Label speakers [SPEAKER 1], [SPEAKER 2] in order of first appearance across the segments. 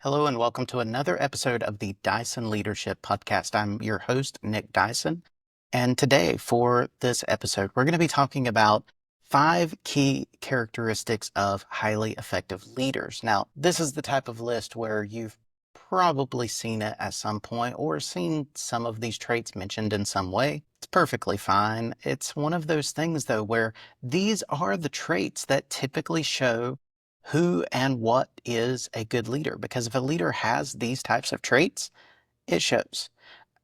[SPEAKER 1] Hello and welcome to another episode of the Dyson Leadership Podcast. I'm your host, Nick Dyson. And today for this episode, we're going to be talking about 5 key characteristics of highly effective leaders. Now, this is the type of list where you've probably seen it at some point or seen some of these traits mentioned in some way. It's perfectly fine. It's one of those things, though, where these are the traits that typically show who and what is a good leader. Because if a leader has these types of traits, it shows.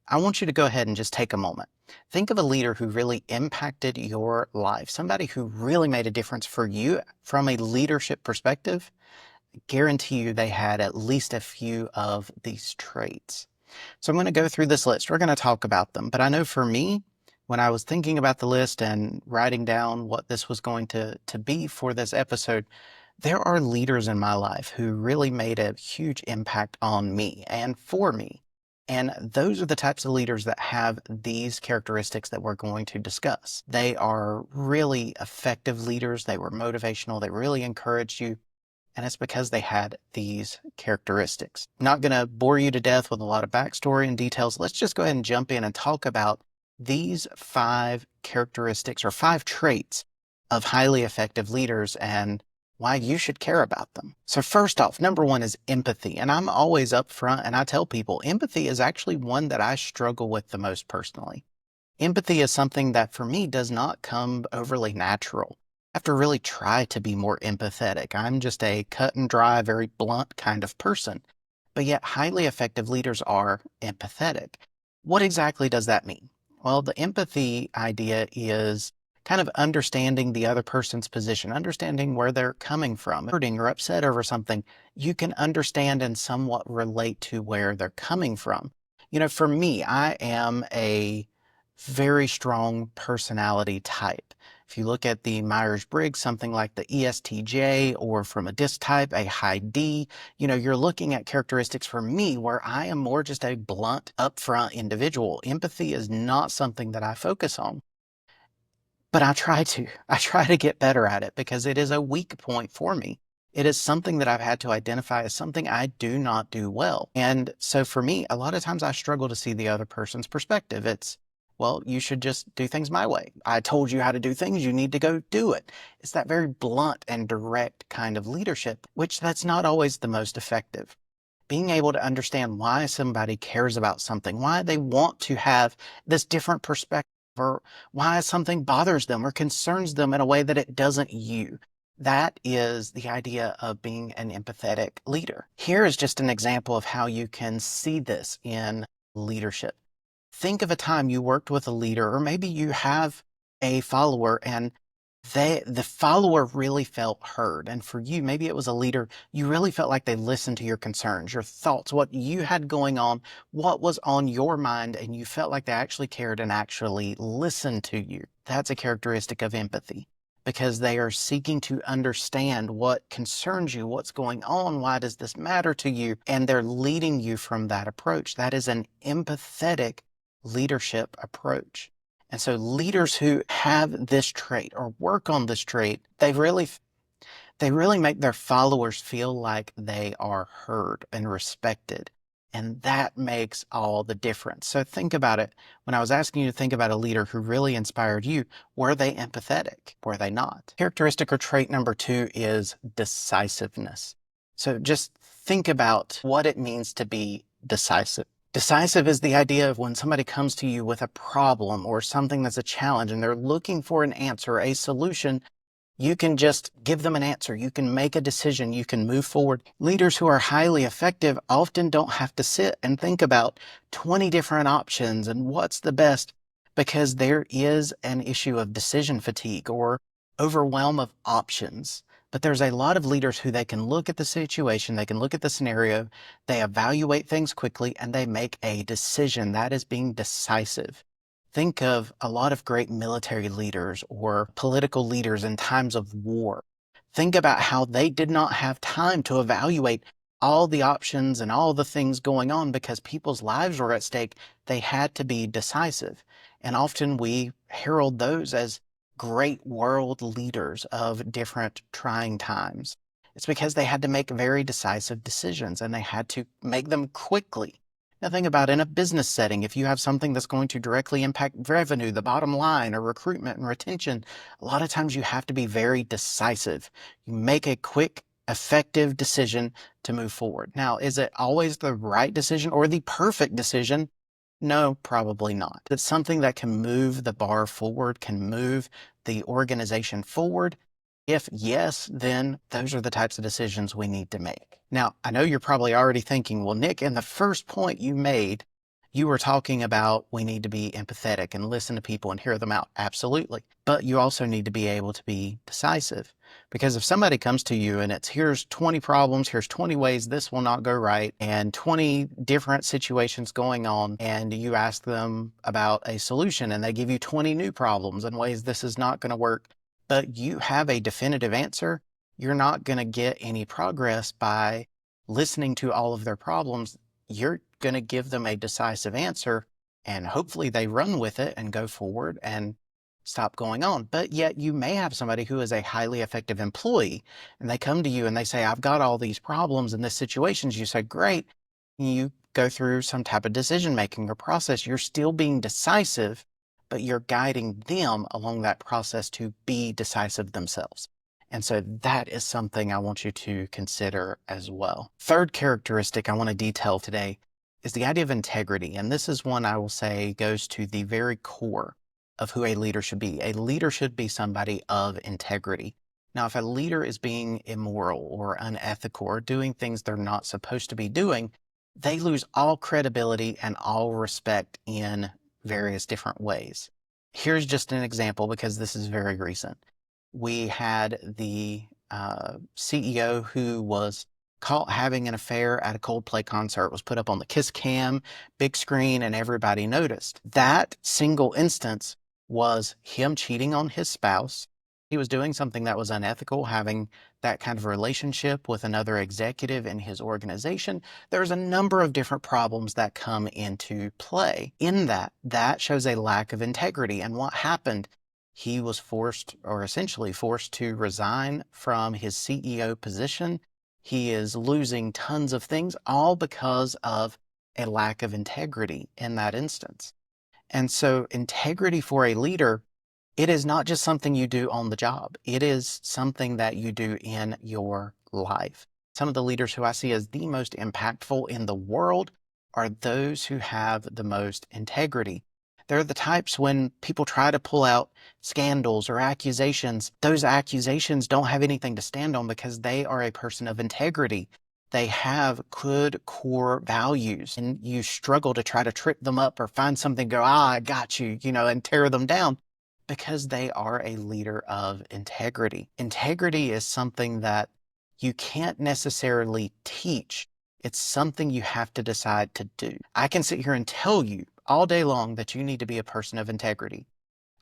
[SPEAKER 1] I want you to go ahead and just take a moment. Think of a leader who really impacted your life, somebody who really made a difference for you from a leadership perspective. I guarantee you they had at least a few of these traits. So I'm going to go through this list. We're going to talk about them. But I know for me, when I was thinking about the list and writing down what this was going to be for this episode, there are leaders in my life who really made a huge impact on me and for me. And those are the types of leaders that have these characteristics that we're going to discuss. They are really effective leaders. They were motivational. They really encouraged you. And it's because they had these characteristics. I'm not going to bore you to death with a lot of backstory and details. Let's just go ahead and jump in and talk about these 5 characteristics or 5 traits of highly effective leaders and why you should care about them. So first off, number 1 is empathy. And I'm always upfront and I tell people empathy is actually one that I struggle with the most personally. Empathy is something that for me does not come overly natural. I have to really try to be more empathetic. I'm just a cut and dry, very blunt kind of person. But yet highly effective leaders are empathetic. What exactly does that mean? Well, the empathy idea is kind of understanding the other person's position, understanding where they're coming from. Hurting or upset over something, you can understand and somewhat relate to where they're coming from. You know, for me, I am a very strong personality type. If you look at the Myers-Briggs, something like the ESTJ, or from a DISC type, a high D, you're looking at characteristics for me where I am more just a blunt, upfront individual. Empathy is not something that I focus on. But I try to get better at it because it is a weak point for me. It is something that I've had to identify as something I do not do well. And so for me, a lot of times I struggle to see the other person's perspective. It's, well, you should just do things my way. I told you how to do things. You need to go do it. It's that very blunt and direct kind of leadership, which that's not always the most effective. Being able to understand why somebody cares about something, why they want to have this different perspective, or why something bothers them or concerns them in a way that it doesn't you. That is the idea of being an empathetic leader. Here is just an example of how you can see this in leadership. Think of a time you worked with a leader, or maybe you have a follower and the follower really felt heard. And for you, maybe it was a leader, you really felt like they listened to your concerns, your thoughts, what you had going on, what was on your mind, and you felt like they actually cared and actually listened to you. That's a characteristic of empathy because they are seeking to understand what concerns you, what's going on, why does this matter to you, and they're leading you from that approach. That is an empathetic leadership approach. And so leaders who have this trait or work on this trait, they really make their followers feel like they are heard and respected. And that makes all the difference. So think about it. When I was asking you to think about a leader who really inspired you, were they empathetic? Were they not? Characteristic or trait number 2 is decisiveness. So just think about what it means to be decisive. Decisive is the idea of when somebody comes to you with a problem or something that's a challenge and they're looking for an answer, a solution, you can just give them an answer. You can make a decision. You can move forward. Leaders who are highly effective often don't have to sit and think about 20 different options and what's the best, because there is an issue of decision fatigue or overwhelm of options. But there's a lot of leaders who they can look at the situation, they can look at the scenario, they evaluate things quickly, and they make a decision. That is being decisive. Think of a lot of great military leaders or political leaders in times of war. Think about how they did not have time to evaluate all the options and all the things going on because people's lives were at stake. They had to be decisive. And often we herald those as great world leaders of different trying times. It's because they had to make very decisive decisions and they had to make them quickly. Now, think about in a business setting, if you have something that's going to directly impact revenue, the bottom line, or recruitment and retention, a lot of times you have to be very decisive. You make a quick, effective decision to move forward. Now, is it always the right decision or the perfect decision? No, probably not. It's something that can move the bar forward, can move the organization forward. If yes, then those are the types of decisions we need to make. Now, I know you're probably already thinking, well, Nick, in the first point you made, you were talking about we need to be empathetic and listen to people and hear them out. Absolutely. But you also need to be able to be decisive. Because if somebody comes to you and it's here's 20 problems, here's 20 ways this will not go right, and 20 different situations going on, and you ask them about a solution and they give you 20 new problems and ways this is not going to work, but you have a definitive answer, you're not going to get any progress by listening to all of their problems. You're going to give them a decisive answer and hopefully they run with it and go forward and stop going on. But yet you may have somebody who is a highly effective employee and they come to you and they say, I've got all these problems in this situation. You say, great. You go through some type of decision making or process. You're still being decisive, but you're guiding them along that process to be decisive themselves. And so that is something I want you to consider as well. Third characteristic I want to detail today is the idea of integrity. And this is one I will say goes to the very core of who a leader should be. A leader should be somebody of integrity. Now, if a leader is being immoral or unethical or doing things they're not supposed to be doing, they lose all credibility and all respect in various different ways. Here's just an example because this is very recent. We had the CEO who was caught having an affair at a Coldplay concert. It was put up on the Kiss Cam, big screen, and everybody noticed. That single instance was him cheating on his spouse. He was doing something that was unethical, having that kind of relationship with another executive in his organization. There's a number of different problems that come into play. In that shows a lack of integrity. And what happened? He was forced, or essentially forced, to resign from his CEO position. He is losing tons of things, all because of a lack of integrity in that instance. And so integrity for a leader, it is not just something you do on the job. It is something that you do in your life. Some of the leaders who I see as the most impactful in the world are those who have the most integrity. They're the types when people try to pull out scandals or accusations, those accusations don't have anything to stand on because they are a person of integrity. They have good core values, and you struggle to try to trip them up or find something, go, I got you, and tear them down because they are a leader of integrity. Integrity is something that you can't necessarily teach. It's something you have to decide to do. I can sit here and tell you all day long that you need to be a person of integrity.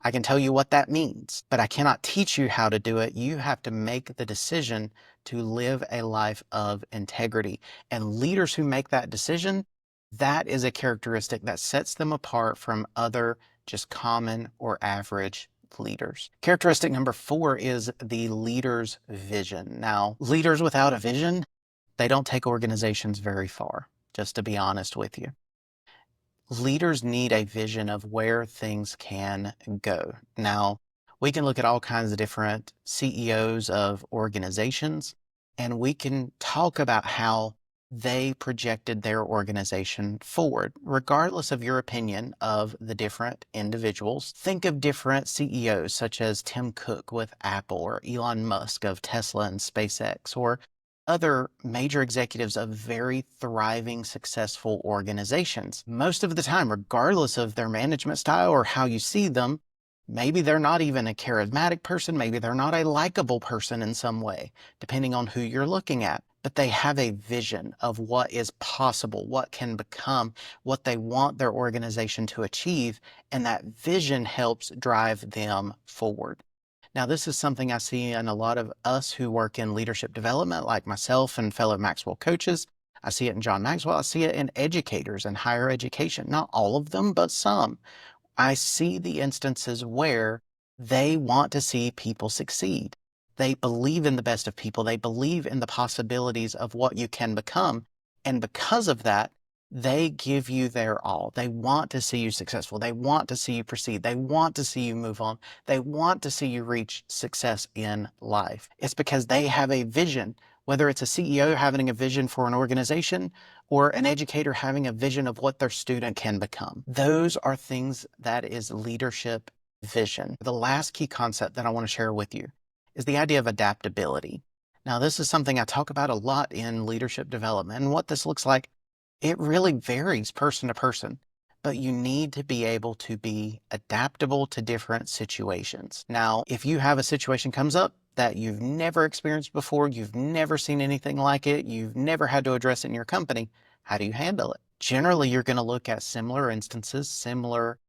[SPEAKER 1] I can tell you what that means, but I cannot teach you how to do it. You have to make the decision to live a life of integrity. And leaders who make that decision, that is a characteristic that sets them apart from other just common or average leaders. Characteristic number 4 is the leader's vision. Now, leaders without a vision, they don't take organizations very far, just to be honest with you. Leaders need a vision of where things can go. Now, we can look at all kinds of different CEOs of organizations, and we can talk about how they projected their organization forward. Regardless of your opinion of the different individuals, think of different CEOs such as Tim Cook with Apple, or Elon Musk of Tesla and SpaceX, or other major executives of very thriving, successful organizations. Most of the time, regardless of their management style or how you see them, maybe they're not even a charismatic person, maybe they're not a likable person in some way, depending on who you're looking at. But they have a vision of what is possible, what can become, what they want their organization to achieve, and that vision helps drive them forward. Now, this is something I see in a lot of us who work in leadership development, like myself and fellow Maxwell coaches. I see it in John Maxwell. I see it in educators and higher education. Not all of them, but some. I see the instances where they want to see people succeed. They believe in the best of people. They believe in the possibilities of what you can become. And because of that, they give you their all. They want to see you successful. They want to see you proceed. They want to see you move on. They want to see you reach success in life. It's because they have a vision, whether it's a CEO having a vision for an organization or an educator having a vision of what their student can become. Those are things that is leadership vision. The last key concept that I want to share with you is the idea of adaptability. Now, this is something I talk about a lot in leadership development. And what this looks like, it really varies person to person, but you need to be able to be adaptable to different situations. Now, if you have a situation comes up that you've never experienced before, you've never seen anything like it, you've never had to address it in your company, how do you handle it? Generally, you're going to look at similar instances, similar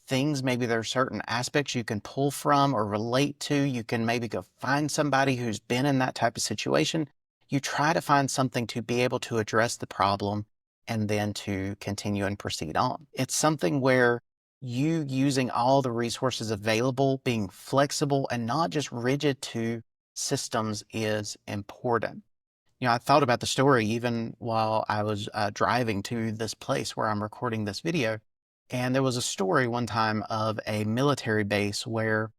[SPEAKER 1] things. Maybe there are certain aspects you can pull from or relate to. You can maybe go find somebody who's been in that type of situation. You try to find something to be able to address the problem and then to continue and proceed on. It's something where you using all the resources available, being flexible and not just rigid to systems is important. I thought about the story even while I was driving to this place where I'm recording this video. And there was a story one time of a military base where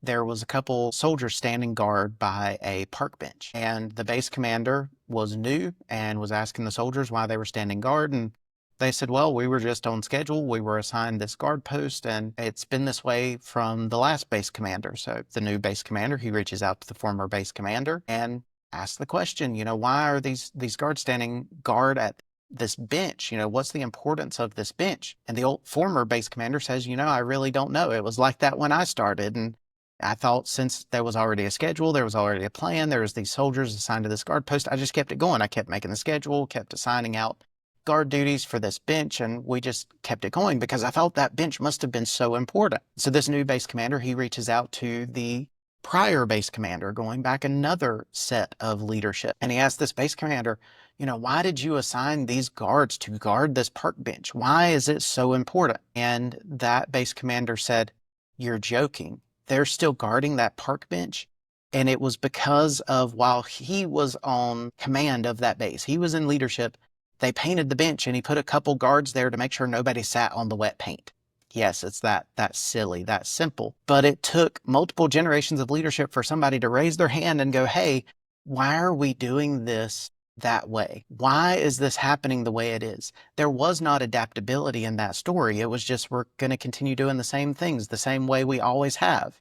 [SPEAKER 1] there was a couple soldiers standing guard by a park bench. And the base commander was new and was asking the soldiers why they were standing guard. And they said, well, we were just on schedule. We were assigned this guard post, and it's been this way from the last base commander. So the new base commander, he reaches out to the former base commander and asks the question, why are these guards standing guard at this bench? What's the importance of this bench? And the old former base commander says, I really don't know. It was like that when I started. And I thought since there was already a schedule, there was already a plan, there was these soldiers assigned to this guard post, I just kept it going. I kept making the schedule, kept assigning out guard duties for this bench, and we just kept it going because I thought that bench must have been so important. So this new base commander, he reaches out to the prior base commander, going back another set of leadership. And he asked this base commander, why did you assign these guards to guard this park bench? Why is it so important? And that base commander said, you're joking. They're still guarding that park bench. And it was because of while he was on command of that base, he was in leadership, they painted the bench and he put a couple guards there to make sure nobody sat on the wet paint. Yes, it's that silly, that simple. But it took multiple generations of leadership for somebody to raise their hand and go, hey, why are we doing this that way? Why is this happening the way it is? There was not adaptability in that story. It was just, we're going to continue doing the same things the same way we always have.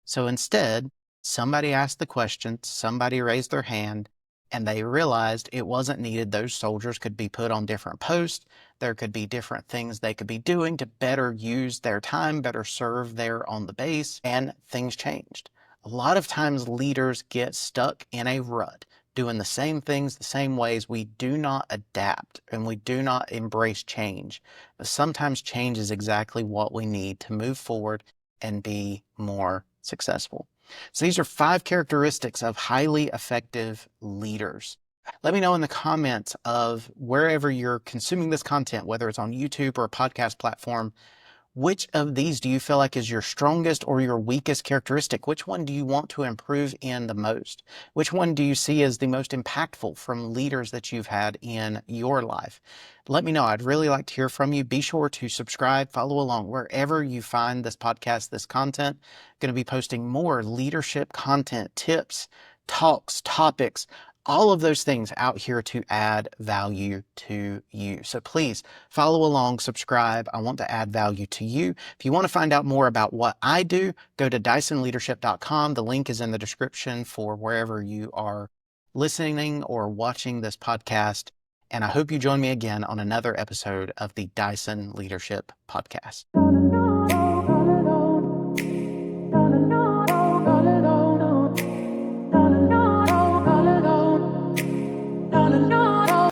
[SPEAKER 1] So instead, somebody asked the question, somebody raised their hand, and they realized it wasn't needed. Those soldiers could be put on different posts. There could be different things they could be doing to better use their time, better serve there on the base, and things changed. A lot of times leaders get stuck in a rut, doing the same things the same ways. We do not adapt and we do not embrace change. But sometimes change is exactly what we need to move forward and be more successful. So these are 5 characteristics of highly effective leaders. Let me know in the comments of wherever you're consuming this content, whether it's on YouTube or a podcast platform, which of these do you feel like is your strongest or your weakest characteristic? Which one do you want to improve in the most? Which one do you see as the most impactful from leaders that you've had in your life? Let me know. I'd really like to hear from you. Be sure to subscribe, follow along wherever you find this podcast, this content. I'm going to be posting more leadership content, tips, talks, topics, all of those things out here to add value to you. So please follow along, subscribe. I want to add value to you. If you want to find out more about what I do, go to dysonleadership.com. The link is in the description for wherever you are listening or watching this podcast. And I hope you join me again on another episode of the Dyson Leadership Podcast.